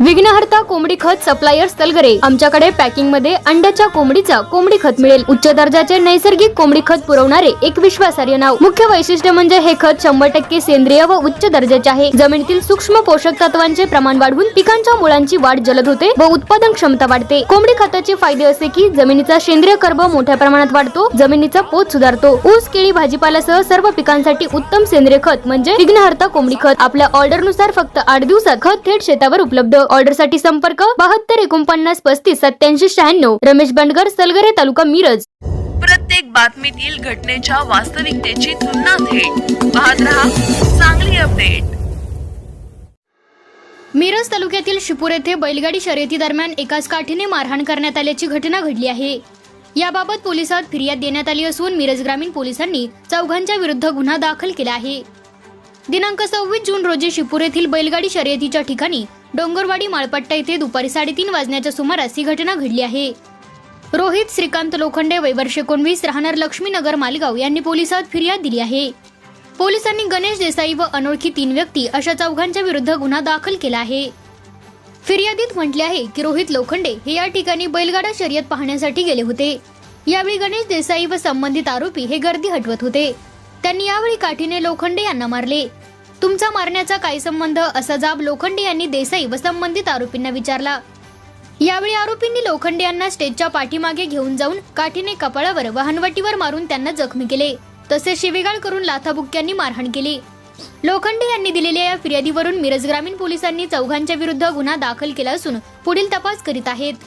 विघ्नहर्ता कोंबडी खत सप्लायर तलगरे। आमच्याकडे पॅकिंग मध्ये अंड्याच्या कोंबडीचा कोंबडी खत मिळेल। उच्च दर्जाचे नैसर्गिक कोंबडी खत पुरवणारे एक विश्वासार्ह नाव। मुख्य वैशिष्ट्य म्हणजे हे खत 100% सेंद्रिय व उच्च दर्जाचे आहे। जमिनीतील सूक्ष्म पोषक तत्वांचे प्रमाण वाढवून पिकांच्या मुळांची वाढ जलद होते व उत्पादन क्षमता वाढते। कोंबडी खताचे फायदे असे की जमिनीचा सेंद्रिय कर्ब मोठ्या प्रमाणात वाढतो, जमिनीचा पोत सुधारतो। ऊस, केळी, भाजीपाल्यासह सर्व पिकांसाठी उत्तम सेंद्रिय खत म्हणजे विघ्नहर्ता कोंबडी खत। आपल्या ऑर्डर नुसार फक्त 8 दिवसात खत थेट शेतावर उपलब्ध। ऑर्डर साठी संपर्क 72 49 35 87 96। रमेश बंडगर, सलगरे, तालुका मिरज। प्रत्येक बातमीतील घटनेच्या वास्तविकतेची तुलना थेट पाहत रहा चांगली अपडेट। मिरज तालुक्यातील शिपूर येथे बैलगाडी शर्यती दरम्यान एकाच काठीने मारहाण करण्यात आल्याची घटना घडली आहे। याबाबत पोलिसात फिर्याद देण्यात आली असून मिरज ग्रामीण पोलिसांनी चौघांच्या विरुद्ध गुन्हा दाखल केला आहे। दिनांक 26 जून रोजी शिपूर येथील बैलगाडी शर्यतीच्या ठिकाणी डोंगरवाडी माळपट्टा येथे दुपारी 3:30 वाजण्याच्या सुमारास ही घटना घडली आहे। रोहित श्रीकांत लोखंडे, वय वर्ष 19, राहणार लक्ष्मीनगर मालेगाव यांनी पोलिसात फिर्याद दिली आहे। पोलिसांनी गणेश देसाई व अनोळखी 3 व्यक्ती अशा चौघांच्या विरुद्ध गुन्हा दाखल केला आहे। फिर्यादीत म्हटले आहे की रोहित लोखंडे हे या ठिकाणी बैलगाडा शर्यत पाहण्यासाठी गेले होते। यावेळी गणेश देसाई व संबंधित आरोपी हे गर्दी हटवत होते। त्यांनी यावेळी काठीने लोखंडे यांना मारले। तुमचा मारण्याचा काय संबंध असा जाब लोखंडे यांनी देसाई व संबंधित आरोपींना विचारला। यावेळी आरोपींनी लोखंडे यांना स्टेजच्या पाठीमागे घेऊन जाऊन काठीने कपाळावर व हनवटीवर मारून त्यांना जखमी केले, तसेच शिवीगाळ करून लाथाबुक्क्यांनी मारहाण केली। लोखंडे यांनी दिलेल्या या फिर्यादीवरून मिरज ग्रामीण पोलिसांनी चौघांच्या विरुद्ध गुन्हा दाखल केला असून पुढील तपास करीत आहेत।